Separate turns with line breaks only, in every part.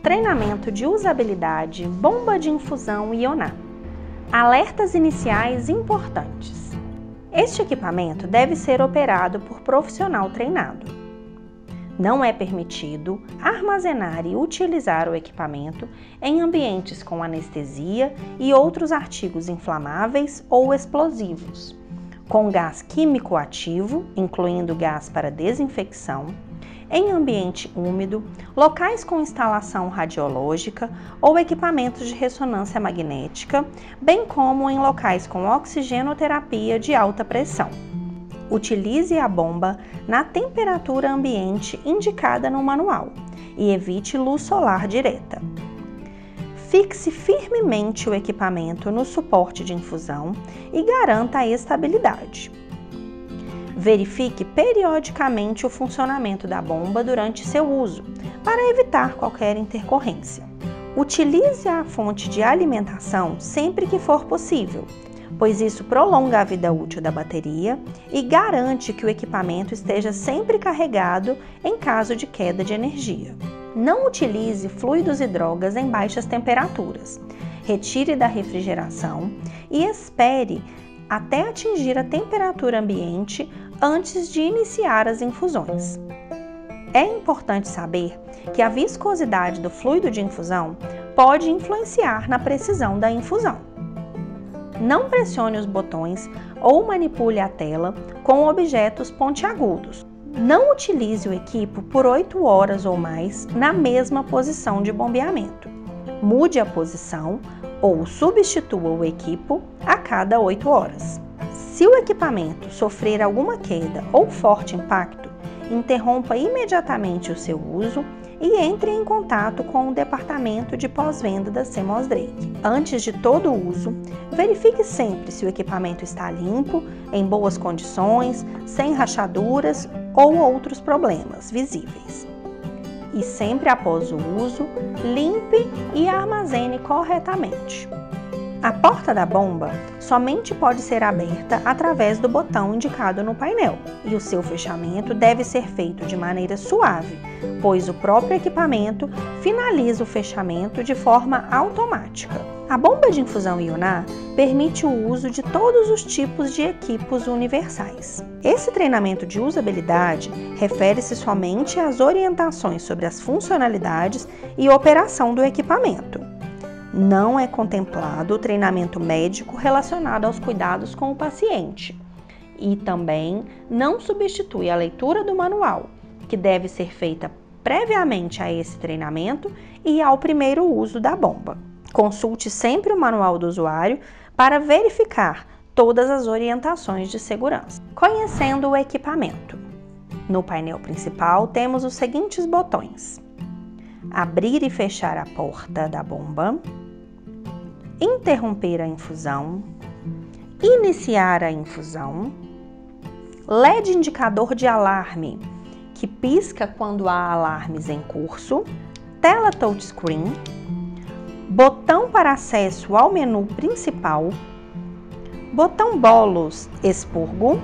Treinamento de usabilidade, bomba de infusão Ioná. Alertas iniciais importantes. Este equipamento deve ser operado por profissional treinado. Não é permitido armazenar e utilizar o equipamento em ambientes com anestesia e outros artigos inflamáveis ou explosivos, com gás químico ativo, incluindo gás para desinfecção, em ambiente úmido, locais com instalação radiológica ou equipamentos de ressonância magnética, bem como em locais com oxigenoterapia de alta pressão. Utilize a bomba na temperatura ambiente indicada no manual e evite luz solar direta. Fixe firmemente o equipamento no suporte de infusão e garanta a estabilidade. Verifique periodicamente o funcionamento da bomba durante seu uso, para evitar qualquer intercorrência. Utilize a fonte de alimentação sempre que for possível, pois isso prolonga a vida útil da bateria e garante que o equipamento esteja sempre carregado em caso de queda de energia. Não utilize fluidos e drogas em baixas temperaturas. Retire da refrigeração e espere até atingir a temperatura ambiente antes de iniciar as infusões. É importante saber que a viscosidade do fluido de infusão pode influenciar na precisão da infusão. Não pressione os botões ou manipule a tela com objetos pontiagudos. Não utilize o equipo por 8 horas ou mais na mesma posição de bombeamento. Mude a posição ou substitua o equipo a cada 8 horas. Se o equipamento sofrer alguma queda ou forte impacto, interrompa imediatamente o seu uso e entre em contato com o departamento de pós-venda da CMOS Drake. Antes de todo o uso, verifique sempre se o equipamento está limpo, em boas condições, sem rachaduras ou outros problemas visíveis. E sempre após o uso, limpe e armazene corretamente. A porta da bomba somente pode ser aberta através do botão indicado no painel e o seu fechamento deve ser feito de maneira suave, pois o próprio equipamento finaliza o fechamento de forma automática. A bomba de infusão Ioná permite o uso de todos os tipos de equipos universais. Esse treinamento de usabilidade refere-se somente às orientações sobre as funcionalidades e operação do equipamento. Não é contemplado o treinamento médico relacionado aos cuidados com o paciente e também não substitui a leitura do manual, que deve ser feita previamente a esse treinamento e ao primeiro uso da bomba. Consulte sempre o manual do usuário para verificar todas as orientações de segurança. Conhecendo o equipamento. No painel principal temos os seguintes botões: abrir e fechar a porta da bomba, interromper a infusão, iniciar a infusão, LED indicador de alarme, que pisca quando há alarmes em curso, tela touchscreen, botão para acesso ao menu principal, botão bolos expurgo,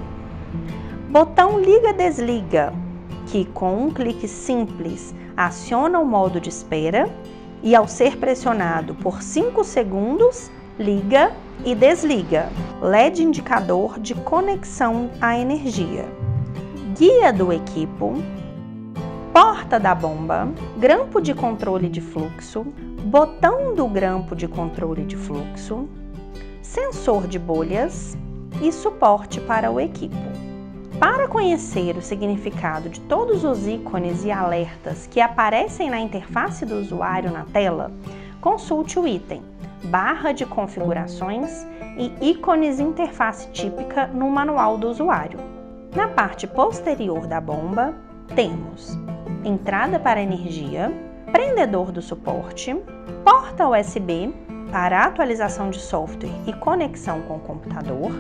botão liga-desliga, que com um clique simples aciona o modo de espera e ao ser pressionado por 5 segundos, liga e desliga. LED indicador de conexão à energia. Guia do equipo, porta da bomba, grampo de controle de fluxo, botão do grampo de controle de fluxo, sensor de bolhas e suporte para o equipo. Para conhecer o significado de todos os ícones e alertas que aparecem na interface do usuário na tela, consulte o item Barra de configurações e ícones interface típica no manual do usuário. Na parte posterior da bomba, temos entrada para energia, prendedor do suporte, porta USB para atualização de software e conexão com o computador,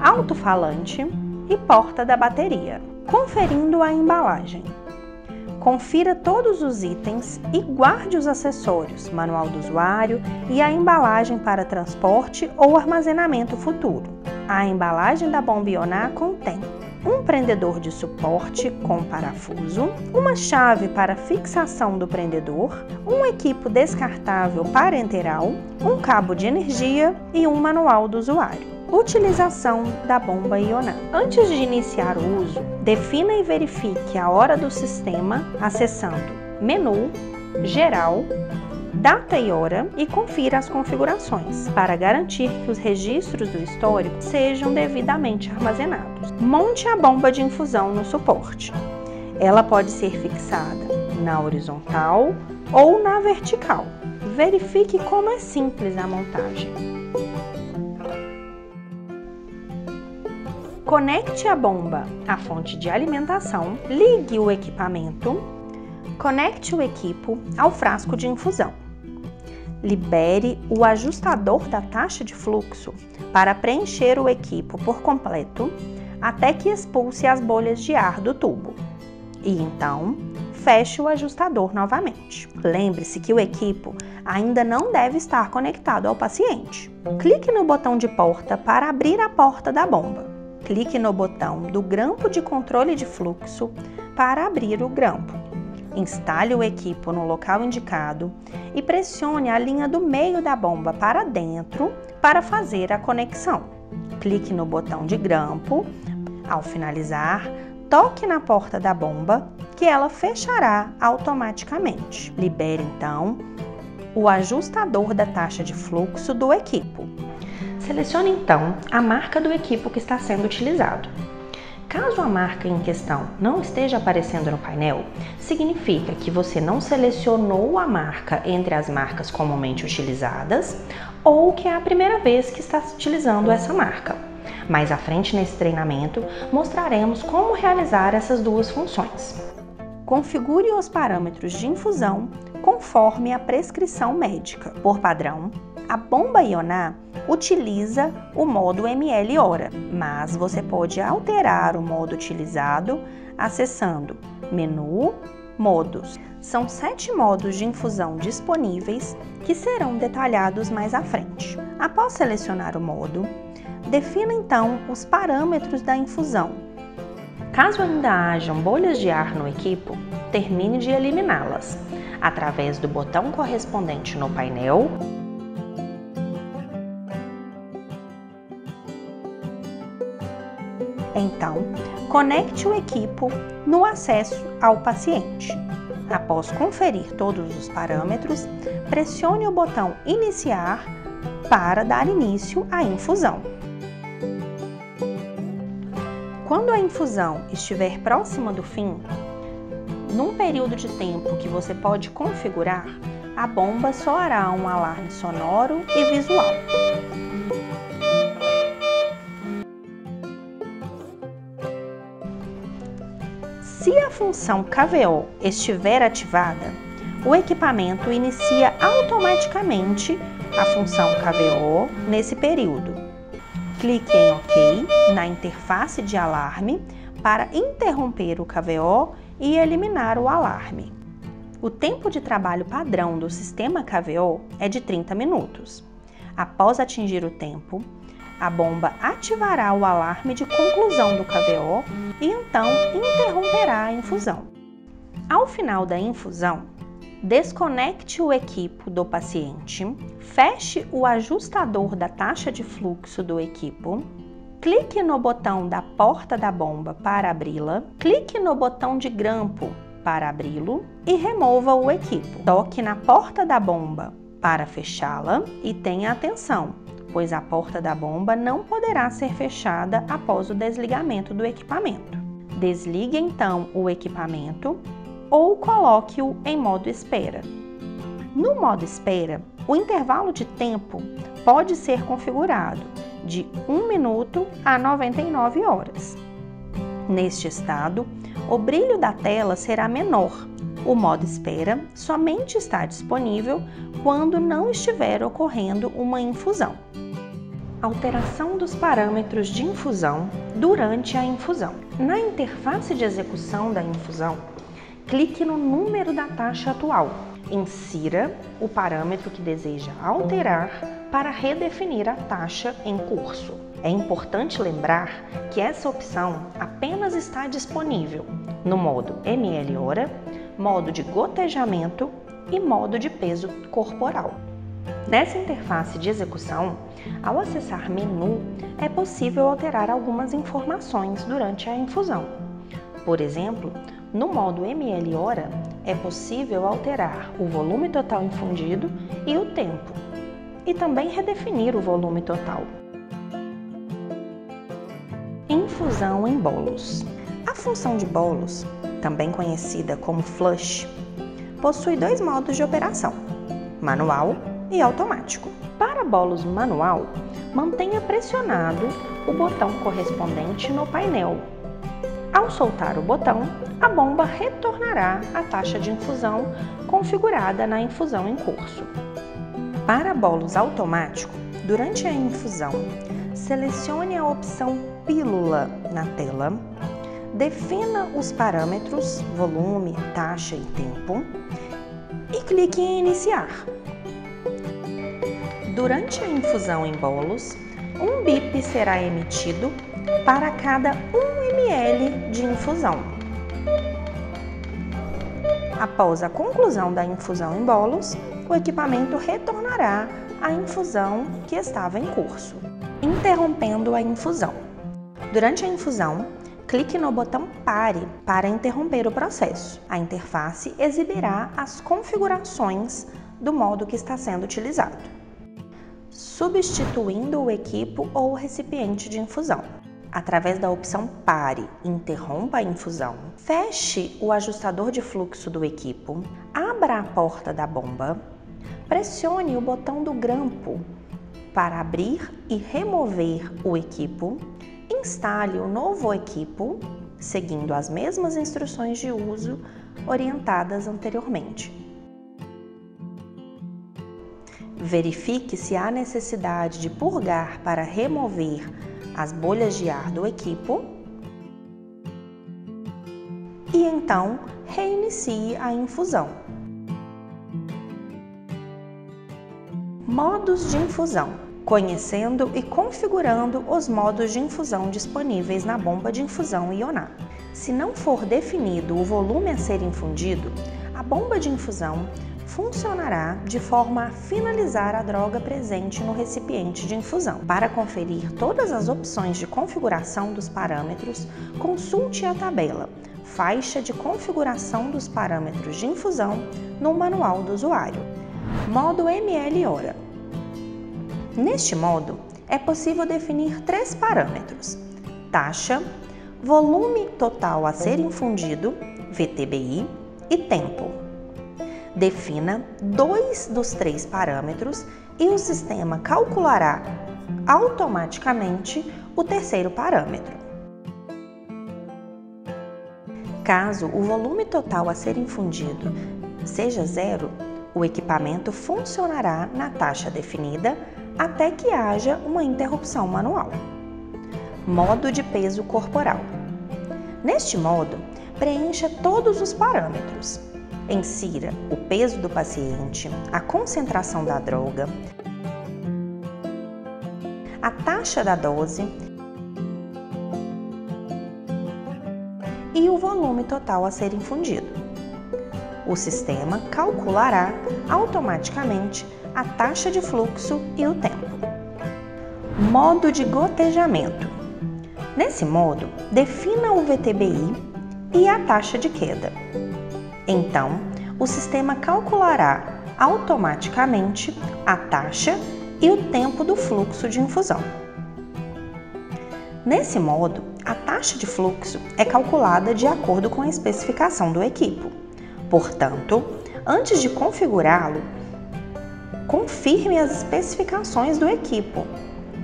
alto-falante e porta da bateria. Conferindo a embalagem. Confira todos os itens e guarde os acessórios, manual do usuário e a embalagem para transporte ou armazenamento futuro. A embalagem da bomba Ioná contém um prendedor de suporte com parafuso, uma chave para fixação do prendedor, um equipo descartável parenteral, um cabo de energia e um manual do usuário. Utilização da bomba ioná. Antes de iniciar o uso, defina e verifique a hora do sistema acessando Menu, Geral, Data e hora e confira as configurações para garantir que os registros do histórico sejam devidamente armazenados. Monte a bomba de infusão no suporte. Ela pode ser fixada na horizontal ou na vertical. Verifique como é simples a montagem. Conecte a bomba à fonte de alimentação, ligue o equipamento, conecte o equipo ao frasco de infusão. Libere o ajustador da taxa de fluxo para preencher o equipo por completo até que expulse as bolhas de ar do tubo. E então, feche o ajustador novamente. Lembre-se que o equipo ainda não deve estar conectado ao paciente. Clique no botão de porta para abrir a porta da bomba. Clique no botão do grampo de controle de fluxo para abrir o grampo. Instale o equipo no local indicado e pressione a linha do meio da bomba para dentro para fazer a conexão. Clique no botão de grampo. Ao finalizar, toque na porta da bomba, que ela fechará automaticamente. Libere então o ajustador da taxa de fluxo do equipo. Selecione então a marca do equipo que está sendo utilizado. Caso a marca em questão não esteja aparecendo no painel, significa que você não selecionou a marca entre as marcas comumente utilizadas ou que é a primeira vez que está utilizando essa marca. Mais à frente nesse treinamento, mostraremos como realizar essas duas funções. Configure os parâmetros de infusão conforme a prescrição médica. Por padrão, a bomba ioná utiliza o modo ml/hora, mas você pode alterar o modo utilizado acessando Menu, Modos. São 7 modos de infusão disponíveis que serão detalhados mais à frente. Após selecionar o modo, defina então os parâmetros da infusão. Caso ainda hajam bolhas de ar no equipo, termine de eliminá-las através do botão correspondente no painel. Então, conecte o equipo no acesso ao paciente. Após conferir todos os parâmetros, pressione o botão Iniciar para dar início à infusão. Quando a infusão estiver próxima do fim, num período de tempo que você pode configurar, a bomba soará um alarme sonoro e visual. Se a função KVO estiver ativada, o equipamento inicia automaticamente a função KVO nesse período. Clique em OK na interface de alarme para interromper o KVO e eliminar o alarme. O tempo de trabalho padrão do sistema KVO é de 30 minutos. Após atingir o tempo, a bomba ativará o alarme de conclusão do KVO e então interromperá a infusão. Ao final da infusão, desconecte o equipo do paciente, feche o ajustador da taxa de fluxo do equipo, clique no botão da porta da bomba para abri-la, clique no botão de grampo para abri-lo e remova o equipo. Toque na porta da bomba para fechá-la e tenha atenção, pois a porta da bomba não poderá ser fechada após o desligamento do equipamento. Desligue então o equipamento ou coloque-o em modo espera. No modo espera, o intervalo de tempo pode ser configurado de 1 minuto a 99 horas. Neste estado, o brilho da tela será menor. O modo espera somente está disponível quando não estiver ocorrendo uma infusão. Alteração dos parâmetros de infusão durante a infusão. Na interface de execução da infusão, clique no número da taxa atual. Insira o parâmetro que deseja alterar para redefinir a taxa em curso. É importante lembrar que essa opção apenas apenas está disponível no modo ml/hora, modo de gotejamento e modo de peso corporal. Nessa interface de execução, ao acessar menu, é possível alterar algumas informações durante a infusão. Por exemplo, no modo ml/hora, é possível alterar o volume total infundido e o tempo, e também redefinir o volume total. Infusão em bolos. A função de bolos, também conhecida como flush, possui dois modos de operação: manual e automático. Para bolos manual, mantenha pressionado o botão correspondente no painel. Ao soltar o botão, a bomba retornará à taxa de infusão configurada na infusão em curso. Para bolos automático, durante a infusão, selecione a opção Pílula na tela, defina os parâmetros, volume, taxa e tempo e clique em Iniciar. Durante a infusão em bolos, um bip será emitido para cada 1 ml de infusão. Após a conclusão da infusão em bolos, o equipamento retornará à infusão que estava em curso, interrompendo a infusão. Durante a infusão, clique no botão Pare para interromper o processo. A interface exibirá as configurações do modo que está sendo utilizado, substituindo o equipo ou recipiente de infusão. Através da opção Pare, interrompa a infusão, feche o ajustador de fluxo do equipo, abra a porta da bomba, pressione o botão do grampo para abrir e remover o equipo, instale o novo equipo, seguindo as mesmas instruções de uso orientadas anteriormente. Verifique se há necessidade de purgar para remover as bolhas de ar do equipo e então reinicie a infusão. Modos de infusão. Conhecendo e configurando os modos de infusão disponíveis na bomba de infusão ioná. Se não for definido o volume a ser infundido, a bomba de infusão funcionará de forma a finalizar a droga presente no recipiente de infusão. Para conferir todas as opções de configuração dos parâmetros, consulte a tabela Faixa de configuração dos parâmetros de infusão no manual do usuário. Modo ml/hora. Neste modo, é possível definir 3 parâmetros: taxa, volume total a ser infundido, VTBI, e tempo. Defina 2 dos 3 parâmetros e o sistema calculará automaticamente o terceiro parâmetro. Caso o volume total a ser infundido seja 0, o equipamento funcionará na taxa definida até que haja uma interrupção manual. Modo de peso corporal. Neste modo, preencha todos os parâmetros. Insira o peso do paciente, a concentração da droga, a taxa da dose e o volume total a ser infundido. O sistema calculará automaticamente a taxa de fluxo e o tempo. Modo de gotejamento. Nesse modo, defina o VTBI e a taxa de queda. Então, o sistema calculará automaticamente a taxa e o tempo do fluxo de infusão. Nesse modo, a taxa de fluxo é calculada de acordo com a especificação do equipo. Portanto, antes de configurá-lo, confirme as especificações do equipo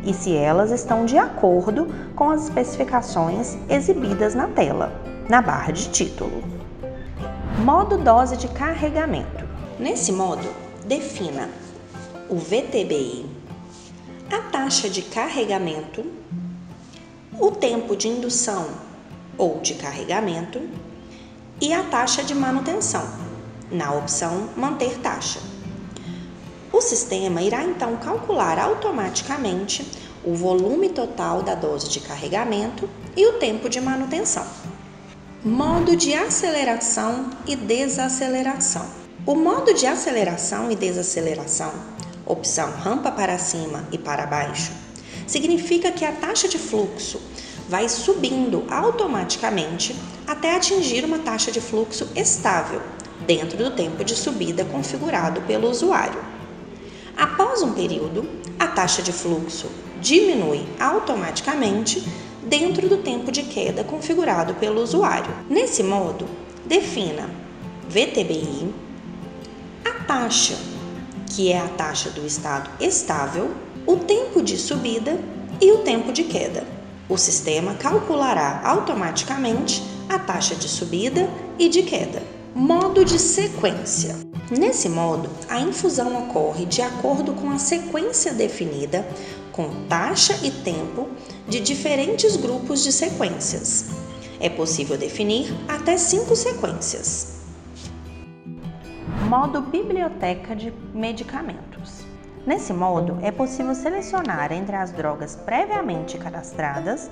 e se elas estão de acordo com as especificações exibidas na tela, na barra de título. Modo dose de carregamento. Nesse modo, defina o VTBI, a taxa de carregamento, o tempo de indução ou de carregamento e a taxa de manutenção, na opção Manter taxa. O sistema irá então calcular automaticamente o volume total da dose de carregamento e o tempo de manutenção. Modo de aceleração e desaceleração. O modo de aceleração e desaceleração, opção rampa para cima e para baixo, significa que a taxa de fluxo vai subindo automaticamente até atingir uma taxa de fluxo estável dentro do tempo de subida configurado pelo usuário. Após um período, a taxa de fluxo diminui automaticamente dentro do tempo de queda configurado pelo usuário. Nesse modo, defina VTBI, a taxa, que é a taxa do estado estável, o tempo de subida e o tempo de queda. O sistema calculará automaticamente a taxa de subida e de queda. Modo de sequência. Nesse modo, a infusão ocorre de acordo com a sequência definida, com taxa e tempo de diferentes grupos de sequências. É possível definir até 5 sequências. Modo biblioteca de medicamentos. Nesse modo, é possível selecionar entre as drogas previamente cadastradas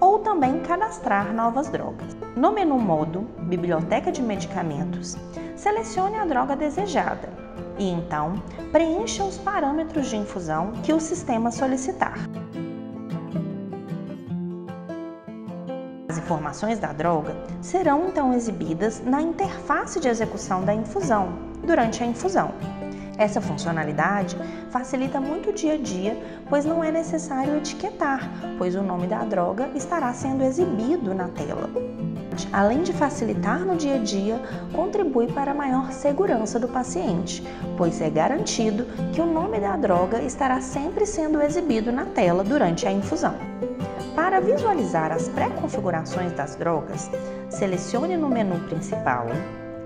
ou também cadastrar novas drogas. No menu modo Biblioteca de Medicamentos, selecione a droga desejada e então preencha os parâmetros de infusão que o sistema solicitar. As informações da droga serão então exibidas na interface de execução da infusão durante a infusão. Essa funcionalidade facilita muito o dia a dia, pois não é necessário etiquetar, pois o nome da droga estará sendo exibido na tela. Além de facilitar no dia a dia, contribui para a maior segurança do paciente, pois é garantido que o nome da droga estará sempre sendo exibido na tela durante a infusão. Para visualizar as pré-configurações das drogas, selecione no menu principal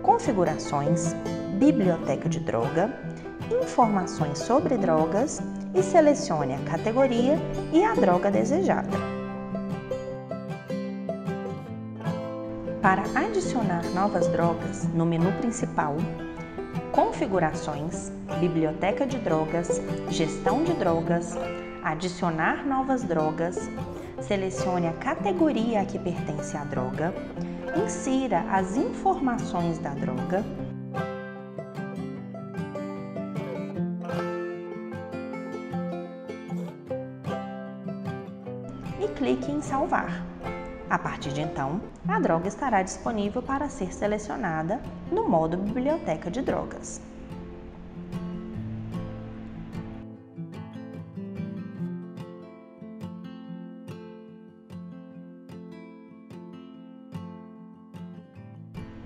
Configurações, Biblioteca de Droga, Informações sobre drogas e selecione a categoria e a droga desejada. Para adicionar novas drogas, no menu principal, Configurações, Biblioteca de Drogas, Gestão de Drogas, Adicionar novas drogas, selecione a categoria a que pertence a droga, insira as informações da droga, e clique em salvar. A partir de então, a droga estará disponível para ser selecionada no modo Biblioteca de Drogas.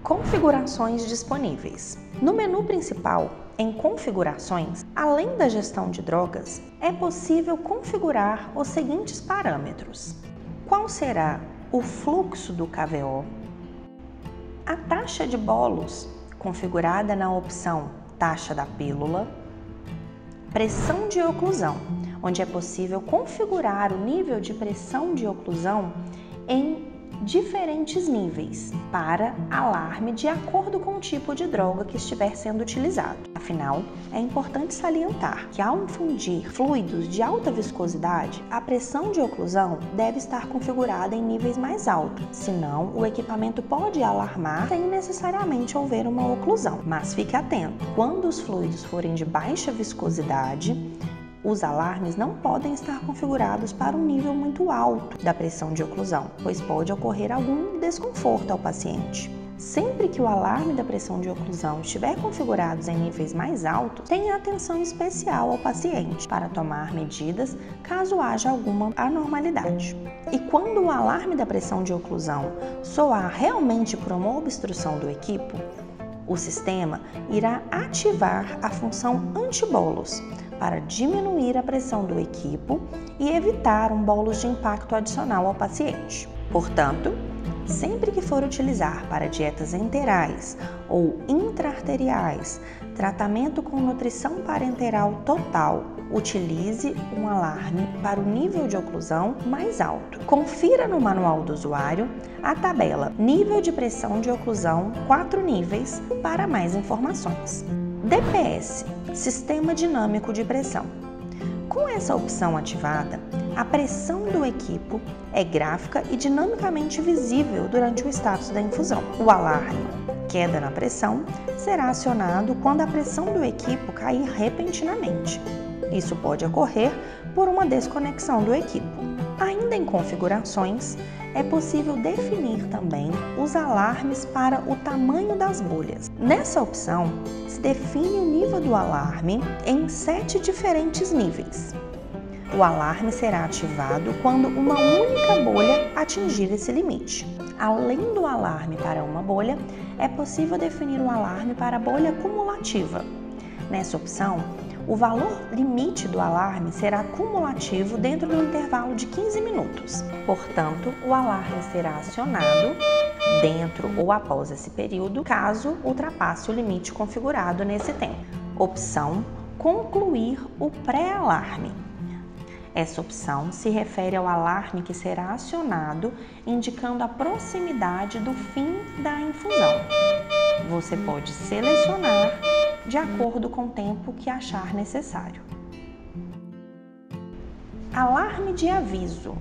Configurações disponíveis. No menu principal, em Configurações, além da gestão de drogas, é possível configurar os seguintes parâmetros: qual será o fluxo do KVO, a taxa de bolos, configurada na opção Taxa da Pílula, pressão de oclusão, onde é possível configurar o nível de pressão de oclusão em diferentes níveis para alarme de acordo com o tipo de droga que estiver sendo utilizado. Afinal, é importante salientar que ao infundir fluidos de alta viscosidade, a pressão de oclusão deve estar configurada em níveis mais altos, senão o equipamento pode alarmar sem necessariamente haver uma oclusão. Mas fique atento, quando os fluidos forem de baixa viscosidade, os alarmes não podem estar configurados para um nível muito alto da pressão de oclusão, pois pode ocorrer algum desconforto ao paciente. Sempre que o alarme da pressão de oclusão estiver configurado em níveis mais altos, tenha atenção especial ao paciente para tomar medidas caso haja alguma anormalidade. E quando o alarme da pressão de oclusão soar realmente por uma obstrução do equipo, o sistema irá ativar a função antibolos para diminuir a pressão do equipo e evitar um bolos de impacto adicional ao paciente. Portanto, sempre que for utilizar para dietas enterais ou intra-arteriais, tratamento com nutrição parenteral total, utilize um alarme para o nível de oclusão mais alto. Confira no manual do usuário a tabela Nível de pressão de oclusão 4 níveis para mais informações. DPS, Sistema Dinâmico de Pressão. Com essa opção ativada, A pressão do equipo é gráfica e dinamicamente visível durante o status da infusão. O alarme queda na pressão será acionado quando a pressão do equipo cair repentinamente. Isso pode ocorrer por uma desconexão do equipo. Ainda em configurações, é possível definir também os alarmes para o tamanho das bolhas. Nessa opção, se define o nível do alarme em 7 diferentes níveis. O alarme será ativado quando uma única bolha atingir esse limite. Além do alarme para uma bolha, é possível definir um alarme para a bolha cumulativa. Nessa opção, o valor limite do alarme será cumulativo dentro do intervalo de 15 minutos. Portanto, o alarme será acionado dentro ou após esse período, caso ultrapasse o limite configurado nesse tempo. Opção: concluir o pré-alarme. Essa opção se refere ao alarme que será acionado, indicando a proximidade do fim da infusão. Você pode selecionar de acordo com o tempo que achar necessário. Alarme de aviso.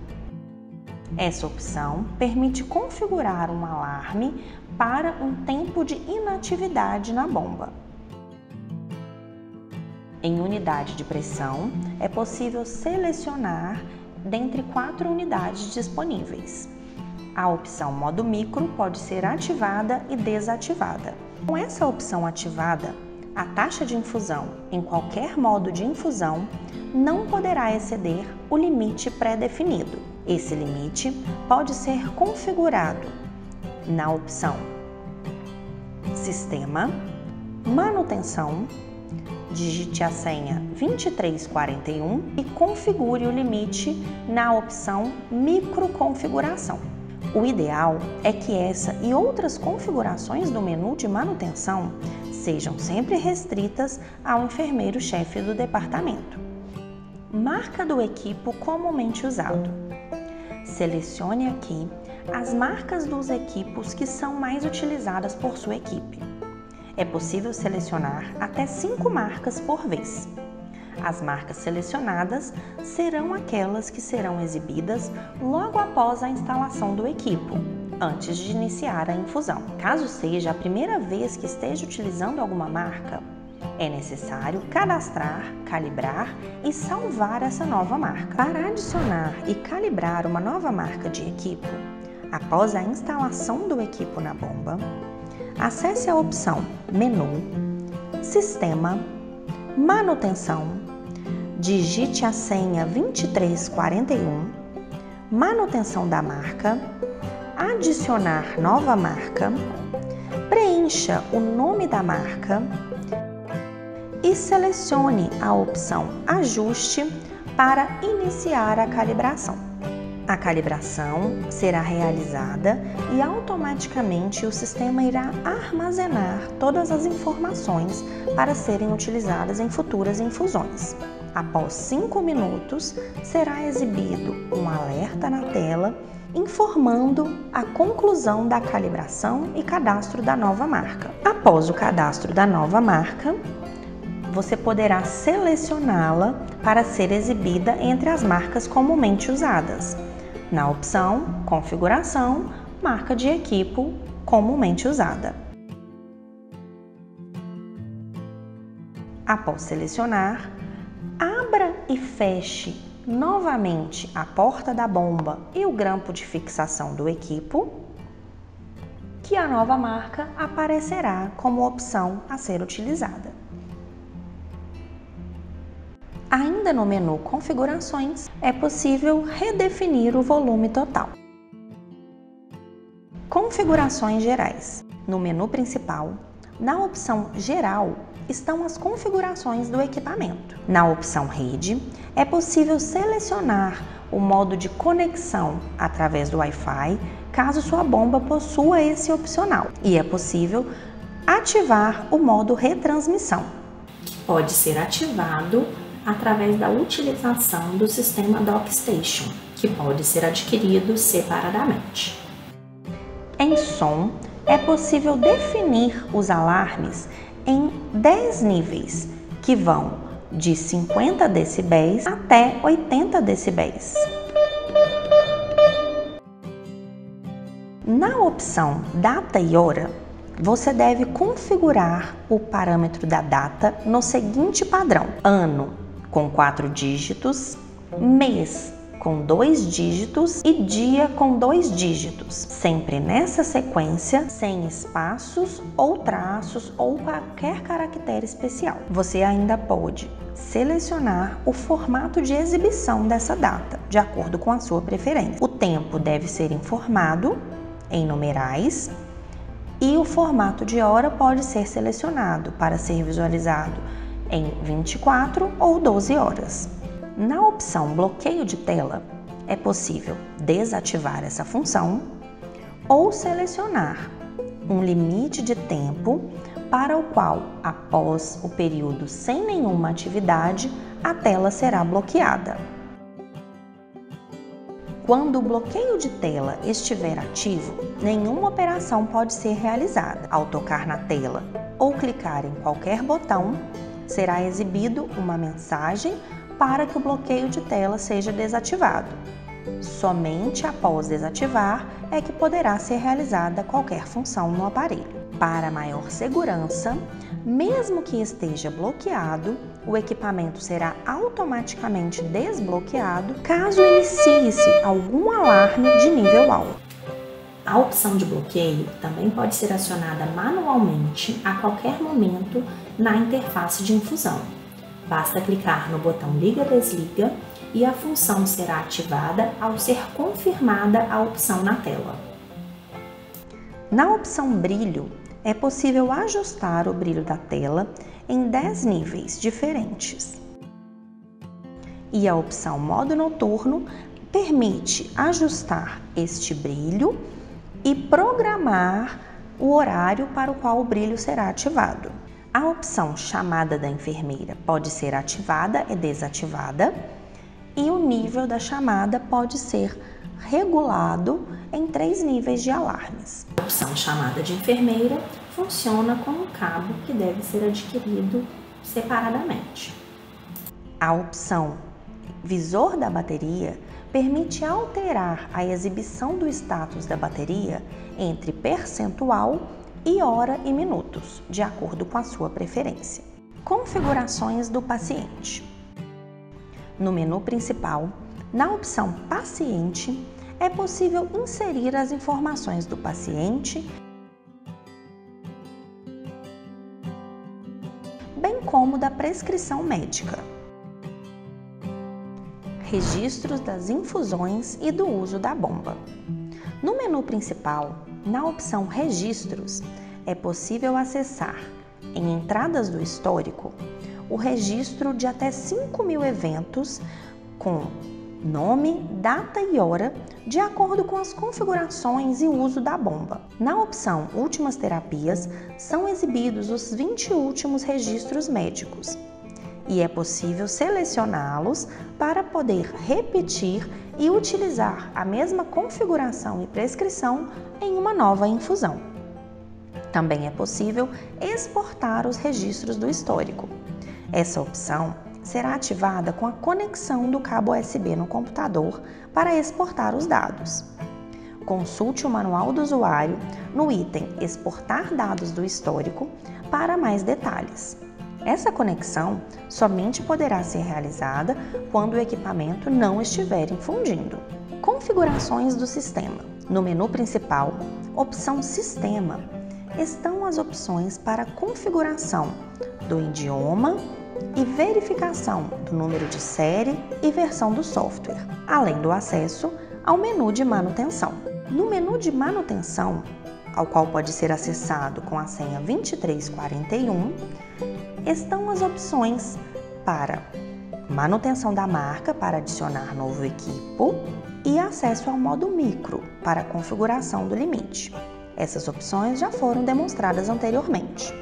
Essa opção permite configurar um alarme para um tempo de inatividade na bomba. Em unidade de pressão, é possível selecionar dentre 4 unidades disponíveis. A opção modo micro pode ser ativada e desativada. Com essa opção ativada, a taxa de infusão em qualquer modo de infusão não poderá exceder o limite pré-definido. Esse limite pode ser configurado na opção Sistema, Manutenção, digite a senha 2341 e configure o limite na opção Microconfiguração. O ideal é que essa e outras configurações do menu de manutenção sejam sempre restritas ao enfermeiro-chefe do departamento. Marca do equipo comumente usado. Selecione aqui as marcas dos equipos que são mais utilizadas por sua equipe. É possível selecionar até 5 marcas por vez. As marcas selecionadas serão aquelas que serão exibidas logo após a instalação do equipo, antes de iniciar a infusão. Caso seja a primeira vez que esteja utilizando alguma marca, é necessário cadastrar, calibrar e salvar essa nova marca. Para adicionar e calibrar uma nova marca de equipo, após a instalação do equipo na bomba, acesse a opção Menu, Sistema, Manutenção, digite a senha 2341, Manutenção da marca, Adicionar nova marca, preencha o nome da marca e selecione a opção Ajuste para iniciar a calibração. A calibração será realizada e automaticamente o sistema irá armazenar todas as informações para serem utilizadas em futuras infusões. Após 5 minutos, será exibido um alerta na tela informando a conclusão da calibração e cadastro da nova marca. Após o cadastro da nova marca, você poderá selecioná-la para ser exibida entre as marcas comumente usadas, na opção Configuração, Marca de equipo comumente usada. Após selecionar, abra e feche novamente a porta da bomba e o grampo de fixação do equipo, que a nova marca aparecerá como opção a ser utilizada. Ainda no menu Configurações, é possível redefinir o volume total. Configurações gerais. No menu principal, na opção Geral, estão as configurações do equipamento. Na opção Rede, é possível selecionar o modo de conexão através do Wi-Fi, caso sua bomba possua esse opcional. E é possível ativar o modo Retransmissão. Pode ser ativado através da utilização do sistema DockStation, que pode ser adquirido separadamente. Em som, é possível definir os alarmes em 10 níveis, que vão de 50 decibéis até 80 decibéis. Na opção Data e Hora, você deve configurar o parâmetro da data no seguinte padrão: ano com 4 dígitos, mês com 2 dígitos e dia com 2 dígitos, sempre nessa sequência, sem espaços ou traços ou qualquer caractere especial. Você ainda pode selecionar o formato de exibição dessa data, de acordo com a sua preferência. O tempo deve ser informado em numerais e o formato de hora pode ser selecionado para ser visualizado em 24 ou 12 horas. Na opção Bloqueio de tela, é possível desativar essa função ou selecionar um limite de tempo para o qual, após o período sem nenhuma atividade, a tela será bloqueada. Quando o bloqueio de tela estiver ativo, nenhuma operação pode ser realizada. Ao tocar na tela ou clicar em qualquer botão, será exibido uma mensagem para que o bloqueio de tela seja desativado. Somente após desativar é que poderá ser realizada qualquer função no aparelho. Para maior segurança, mesmo que esteja bloqueado, o equipamento será automaticamente desbloqueado caso inicie-se algum alarme de nível alto. A opção de bloqueio também pode ser acionada manualmente a qualquer momento na interface de infusão. Basta clicar no botão Liga-Desliga e a função será ativada ao ser confirmada a opção na tela. Na opção Brilho, é possível ajustar o brilho da tela em 10 níveis diferentes. E a opção Modo Noturno permite ajustar este brilho e programar o horário para o qual o brilho será ativado. A opção Chamada da enfermeira pode ser ativada e desativada, e o nível da chamada pode ser regulado em 3 níveis de alarmes. A opção Chamada de enfermeira funciona com um cabo que deve ser adquirido separadamente. A opção Visor da bateria permite alterar a exibição do status da bateria entre percentual e hora e minutos, de acordo com a sua preferência. Configurações do paciente. No menu principal, na opção Paciente, é possível inserir as informações do paciente, bem como da prescrição médica, registros das infusões e do uso da bomba. No menu principal, na opção Registros, é possível acessar, em entradas do histórico, o registro de até 5.000 eventos com nome, data e hora, de acordo com as configurações e uso da bomba. Na opção Últimas Terapias, são exibidos os 20 últimos registros médicos e é possível selecioná-los para poder repetir e utilizar a mesma configuração e prescrição em uma nova infusão. Também é possível exportar os registros do histórico. Essa opção será ativada com a conexão do cabo USB no computador para exportar os dados. Consulte o manual do usuário no item Exportar dados do histórico para mais detalhes. Essa conexão somente poderá ser realizada quando o equipamento não estiver infundindo. Configurações do sistema. No menu principal, opção Sistema, estão as opções para configuração do idioma e verificação do número de série e versão do software, além do acesso ao menu de manutenção. No menu de manutenção, ao qual pode ser acessado com a senha 2341, estão as opções para manutenção da marca para adicionar novo equipo e acesso ao modo micro para configuração do limite. Essas opções já foram demonstradas anteriormente.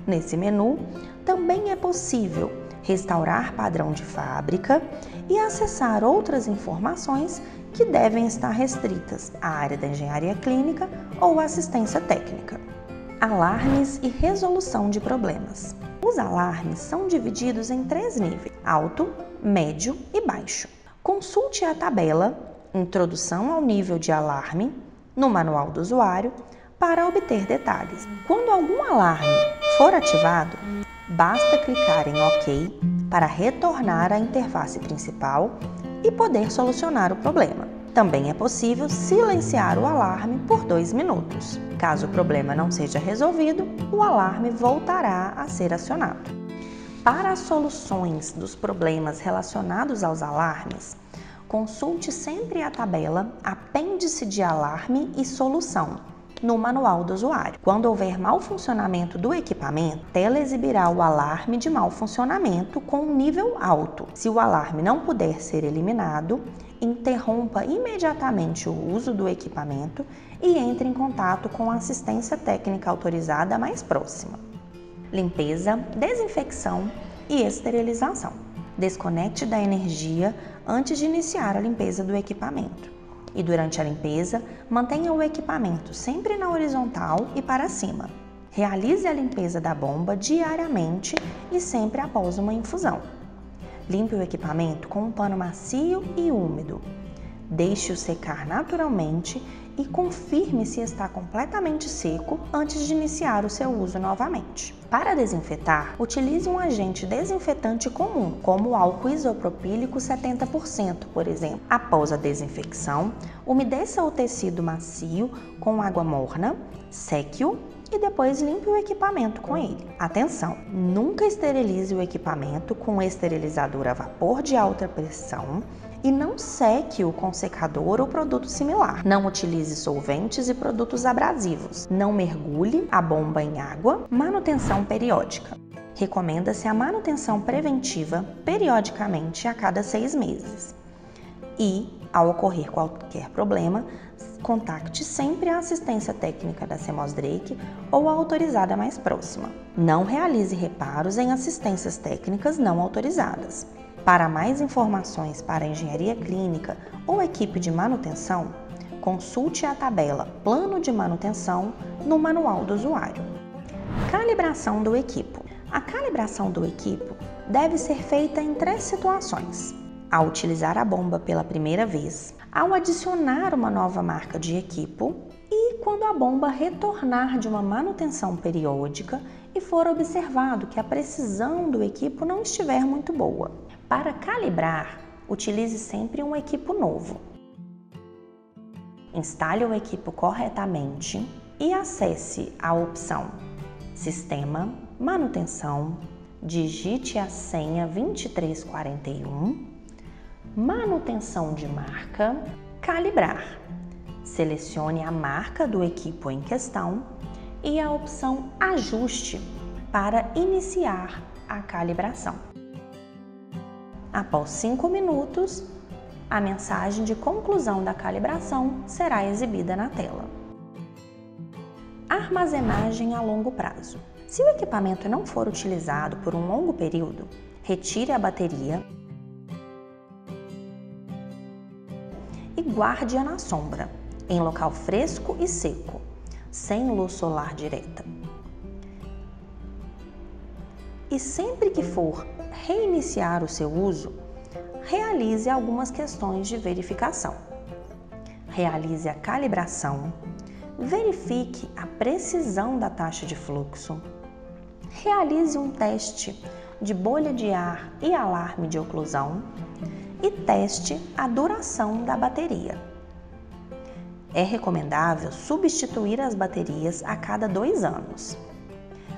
Nesse menu, também é possível restaurar padrão de fábrica e acessar outras informações que devem estar restritas à área da engenharia clínica ou assistência técnica. Alarmes e resolução de problemas. Os alarmes são divididos em 3 níveis: alto, médio e baixo. Consulte a tabela Introdução ao nível de alarme no manual do usuário para obter detalhes. Quando algum alarme for ativado, basta clicar em OK para retornar à interface principal e poder solucionar o problema. Também é possível silenciar o alarme por 2 minutos. Caso o problema não seja resolvido, o alarme voltará a ser acionado. Para as soluções dos problemas relacionados aos alarmes, consulte sempre a tabela Apêndice de Alarme e Solução no manual do usuário. Quando houver mau funcionamento do equipamento, a tela exibirá o alarme de mau funcionamento com nível alto. Se o alarme não puder ser eliminado, interrompa imediatamente o uso do equipamento e entre em contato com a assistência técnica autorizada mais próxima. Limpeza, desinfecção e esterilização. Desconecte da energia antes de iniciar a limpeza do equipamento. E durante a limpeza, mantenha o equipamento sempre na horizontal e para cima. Realize a limpeza da bomba diariamente e sempre após uma infusão. Limpe o equipamento com um pano macio e úmido. Deixe-o secar naturalmente e confirme se está completamente seco antes de iniciar o seu uso novamente. Para desinfetar, utilize um agente desinfetante comum, como o álcool isopropílico 70%, por exemplo. Após a desinfecção, umedeça o tecido macio com água morna, seque-o e depois limpe o equipamento com ele. Atenção! Nunca esterilize o equipamento com esterilizador a vapor de alta pressão e não seque-o com secador ou produto similar. Não utilize solventes e produtos abrasivos. Não mergulhe a bomba em água. Manutenção periódica. Recomenda-se a manutenção preventiva periodicamente a cada 6 meses. E, ao ocorrer qualquer problema, contacte sempre a assistência técnica da Semosdrake ou a autorizada mais próxima. Não realize reparos em assistências técnicas não autorizadas. Para mais informações para a engenharia clínica ou equipe de manutenção, consulte a tabela Plano de Manutenção no manual do usuário. Calibração do equipo. A calibração do equipo deve ser feita em 3 situações: ao utilizar a bomba pela primeira vez, ao adicionar uma nova marca de equipo e quando a bomba retornar de uma manutenção periódica e for observado que a precisão do equipo não estiver muito boa. Para calibrar, utilize sempre um equipo novo. Instale o equipo corretamente e acesse a opção Sistema, Manutenção, digite a senha 2341, Manutenção de marca, Calibrar. Selecione a marca do equipo em questão e a opção Ajuste para iniciar a calibração. Após 5 minutos, a mensagem de conclusão da calibração será exibida na tela. Armazenagem a longo prazo. Se o equipamento não for utilizado por um longo período, retire a bateria e guarde-a na sombra, em local fresco e seco, sem luz solar direta. E sempre que for reiniciar o seu uso, realize algumas questões de verificação. Realize a calibração, verifique a precisão da taxa de fluxo, realize um teste de bolha de ar e alarme de oclusão e teste a duração da bateria. É recomendável substituir as baterias a cada 2 anos.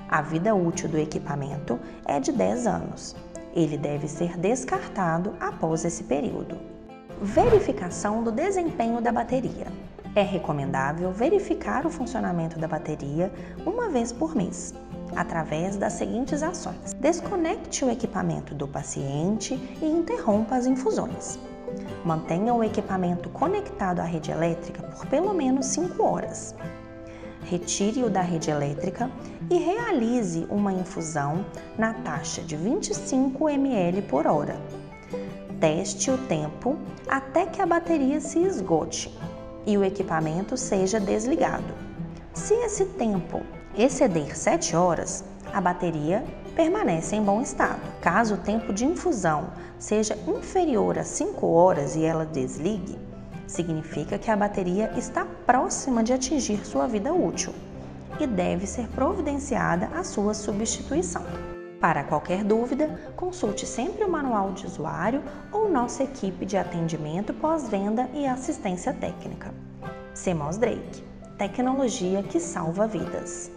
A vida útil do equipamento é de 10 anos. Ele deve ser descartado após esse período. Verificação do desempenho da bateria. É recomendável verificar o funcionamento da bateria uma vez por mês, através das seguintes ações: desconecte o equipamento do paciente e interrompa as infusões. Mantenha o equipamento conectado à rede elétrica por pelo menos 5 horas. Retire-o da rede elétrica e realize uma infusão na taxa de 25 ml por hora. Teste o tempo até que a bateria se esgote e o equipamento seja desligado. Se esse tempo exceder 7 horas, a bateria permanece em bom estado. Caso o tempo de infusão seja inferior a 5 horas e ela desligue, significa que a bateria está próxima de atingir sua vida útil e deve ser providenciada a sua substituição. Para qualquer dúvida, consulte sempre o manual de usuário ou nossa equipe de atendimento pós-venda e assistência técnica. CMOS Drake, tecnologia que salva vidas.